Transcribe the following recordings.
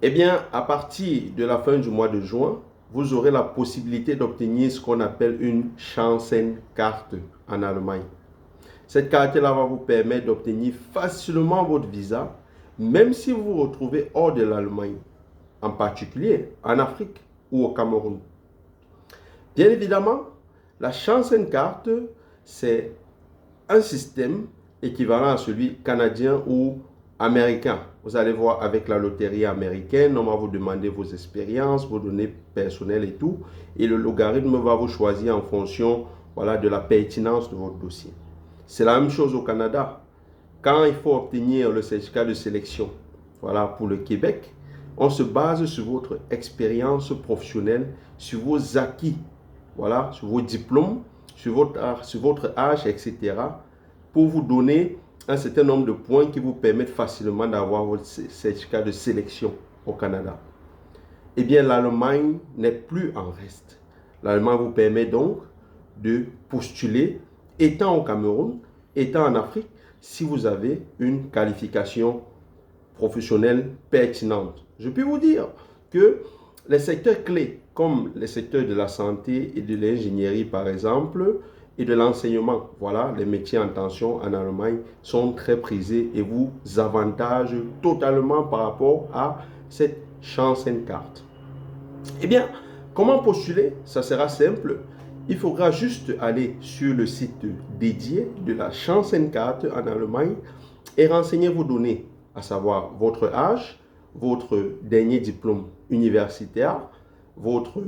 Eh bien, à partir de la fin du mois de juin, vous aurez la possibilité d'obtenir ce qu'on appelle une Chancenkarte en Allemagne. Cette carte-là va vous permettre d'obtenir facilement votre visa, même si vous vous retrouvez hors de l'Allemagne, en particulier en Afrique ou au Cameroun. Bien évidemment, la Chancenkarte, c'est un système équivalent à celui canadien ou américain. Vous allez voir avec la loterie américaine, on va vous demander vos expériences, vos données personnelles et tout. Et le logarithme va vous choisir en fonction de la pertinence de votre dossier. C'est la même chose au Canada. Quand il faut obtenir le certificat de sélection pour le Québec, on se base sur votre expérience professionnelle, sur vos acquis, sur vos diplômes, sur votre âge, etc. pour vous donner un certain nombre de points qui vous permettent facilement d'avoir votre certificat de sélection au Canada. Eh bien, l'Allemagne n'est plus en reste. L'Allemagne vous permet donc de postuler, étant au Cameroun, étant en Afrique, si vous avez une qualification professionnelle pertinente. Je peux vous dire que les secteurs clés, comme les secteurs de la santé et de l'ingénierie par exemple, et de l'enseignement, les métiers en tension en Allemagne sont très prisés et vous avantagent totalement par rapport à cette Chancenkarte. Eh bien, comment postuler? Ça sera simple. Il faudra juste aller sur le site dédié de la Chancenkarte en Allemagne et renseigner vos données, à savoir votre âge, votre dernier diplôme universitaire, votre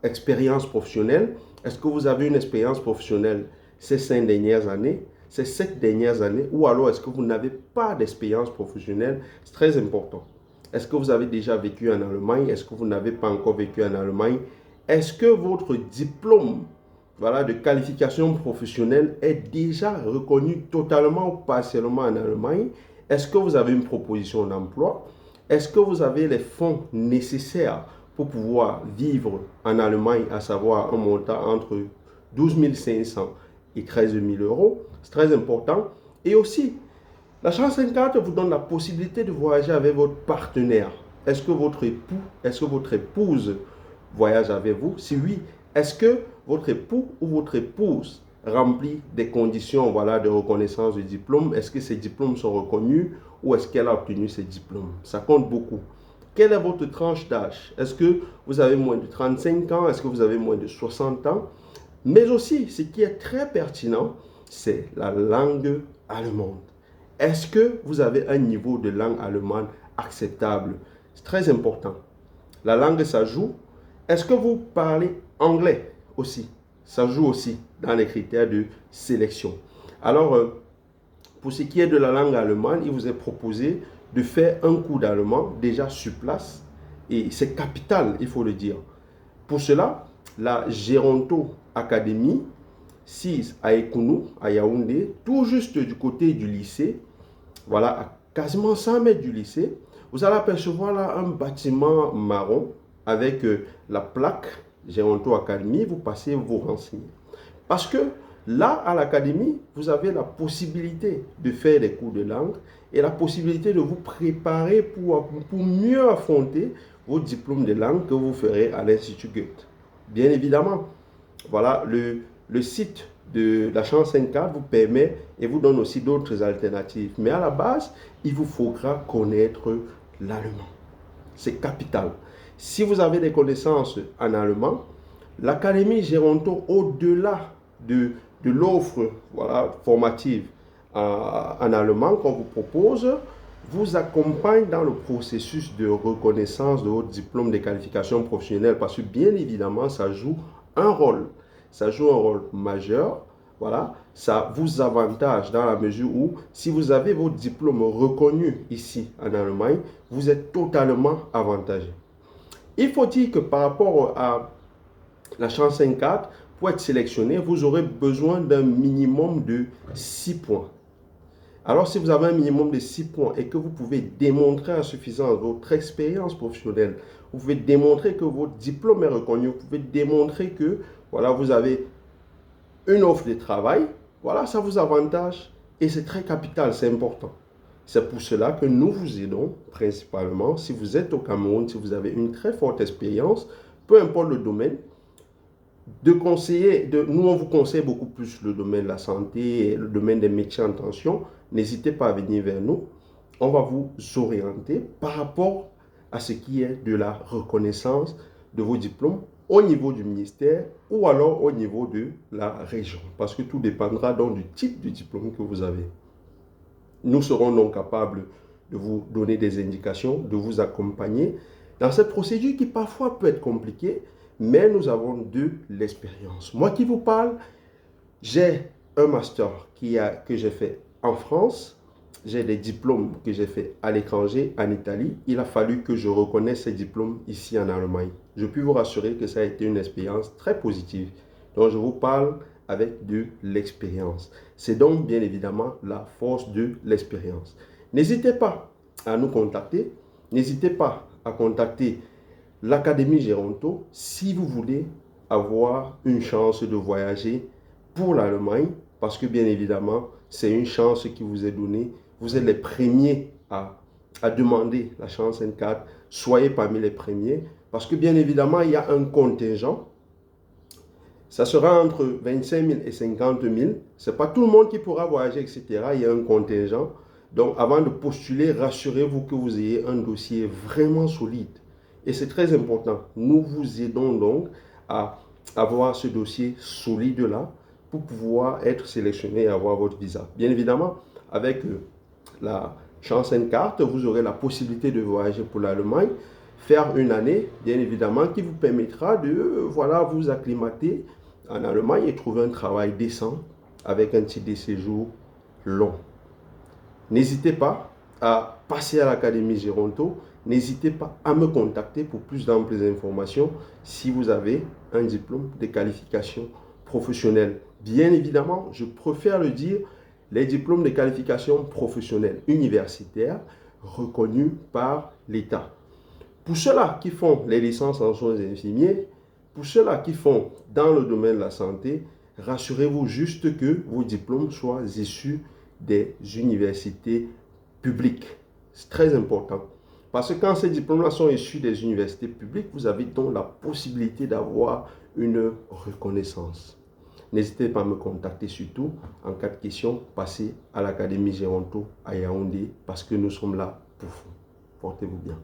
expérience professionnelle. Est-ce que vous avez une expérience professionnelle ces 5 dernières années, ces 7 dernières années, ou alors est-ce que vous n'avez pas d'expérience professionnelle? C'est très important. Est-ce que vous avez déjà vécu en Allemagne? Est-ce que vous n'avez pas encore vécu en Allemagne? Est-ce que votre diplôme de qualification professionnelle est déjà reconnu totalement ou partiellement en Allemagne? Est-ce que vous avez une proposition d'emploi? Est-ce que vous avez les fonds nécessaires pour pouvoir vivre en Allemagne, à savoir un montant entre 12 500 et 13 000 euros? C'est très important. Et aussi, la Chancenkarte vous donne la possibilité de voyager avec votre partenaire. Est-ce que votre époux, est-ce que votre épouse voyage avec vous? Si oui, est-ce que votre époux ou votre épouse remplit des conditions de reconnaissance de diplôme? Est-ce que ces diplômes sont reconnus ou est-ce qu'elle a obtenu ces diplômes? Ça compte beaucoup. Quelle est votre tranche d'âge? Est-ce que vous avez moins de 35 ans? Est-ce que vous avez moins de 60 ans? Mais aussi, ce qui est très pertinent, c'est la langue allemande. Est-ce que vous avez un niveau de langue allemande acceptable? C'est très important. La langue, ça joue. Est-ce que vous parlez anglais aussi? Ça joue aussi dans les critères de sélection. Alors, pour ce qui est de la langue allemande, il vous est proposé de faire un cours d'allemand déjà sur place. Et c'est capital, il faut le dire. Pour cela, la Geronto Academy, 6 à Ekounou, à Yaoundé, tout juste du côté du lycée, à quasiment 100 mètres du lycée, vous allez apercevoir là un bâtiment marron avec la plaque Geronto Academy. Vous passez vous renseigner. Parce que là, à l'académie, vous avez la possibilité de faire des cours de langue et la possibilité de vous préparer pour mieux affronter vos diplômes de langue que vous ferez à l'Institut Goethe. Bien évidemment, le site de la Chancenkarte vous permet et vous donne aussi d'autres alternatives. Mais à la base, il vous faudra connaître l'allemand. C'est capital. Si vous avez des connaissances en allemand, l'Académie Geronto, au-delà de l'offre formative en allemand qu'on vous propose, vous accompagne dans le processus de reconnaissance de votre diplôme de qualification professionnelle parce que bien évidemment, ça joue un rôle. Ça joue un rôle majeur. Ça vous avantage dans la mesure où si vous avez votre diplôme reconnu ici en Allemagne, vous êtes totalement avantagé. Il faut dire que par rapport à la Chancenkarte, pour être sélectionné, vous aurez besoin d'un minimum de 6 points. Alors, si vous avez un minimum de 6 points et que vous pouvez démontrer à suffisance votre expérience professionnelle, vous pouvez démontrer que votre diplôme est reconnu, vous pouvez démontrer que vous avez une offre de travail, ça vous avantage et c'est très capital, c'est important. C'est pour cela que nous vous aidons principalement, si vous êtes au Cameroun, si vous avez une très forte expérience, peu importe le domaine, nous on vous conseille beaucoup plus le domaine de la santé, le domaine des métiers en tension. N'hésitez pas à venir vers nous. On va vous orienter par rapport à ce qui est de la reconnaissance de vos diplômes au niveau du ministère ou alors au niveau de la région. Parce que tout dépendra donc du type de diplôme que vous avez. Nous serons donc capables de vous donner des indications, de vous accompagner dans cette procédure qui parfois peut être compliquée, mais nous avons de l'expérience. Moi qui vous parle, j'ai un master que j'ai fait en France, j'ai des diplômes que j'ai fait à l'étranger, en Italie. Il a fallu que je reconnaisse ces diplômes ici en Allemagne. Je puis vous rassurer que ça a été une expérience très positive. Donc je vous parle avec de l'expérience. C'est donc bien évidemment la force de l'expérience. N'hésitez pas à nous contacter. N'hésitez pas à contacter l'Académie Géronto si vous voulez avoir une chance de voyager pour l'Allemagne, parce que bien évidemment, c'est une chance qui vous est donnée. Vous êtes les premiers à demander la chance N4. Soyez parmi les premiers, parce que bien évidemment, il y a un contingent. Ça sera entre 25 000 et 50 000. Ce n'est pas tout le monde qui pourra voyager, etc. Il y a un contingent. Donc, avant de postuler, rassurez-vous que vous ayez un dossier vraiment solide. Et c'est très important. Nous vous aidons donc à avoir ce dossier solide-là pour pouvoir être sélectionné et avoir votre visa. Bien évidemment, avec la chance N4, vous aurez la possibilité de voyager pour l'Allemagne, faire une année, bien évidemment, qui vous permettra de vous acclimater en Allemagne et trouver un travail décent avec un titre de séjour long. N'hésitez pas à passer à l'Académie Géronto. N'hésitez pas à me contacter pour plus d'amples informations si vous avez un diplôme de qualification professionnelle. Bien évidemment, je préfère le dire, les diplômes de qualification professionnelle universitaire reconnus par l'État. Pour ceux-là qui font les licences en soins infirmiers, pour ceux-là qui font dans le domaine de la santé, rassurez-vous juste que vos diplômes soient issus des universités publiques. C'est très important. Parce que quand ces diplômes-là sont issus des universités publiques, vous avez donc la possibilité d'avoir une reconnaissance. N'hésitez pas à me contacter surtout en cas de question. Passez à l'Académie Géronto à Yaoundé parce que nous sommes là pour vous. Portez-vous bien.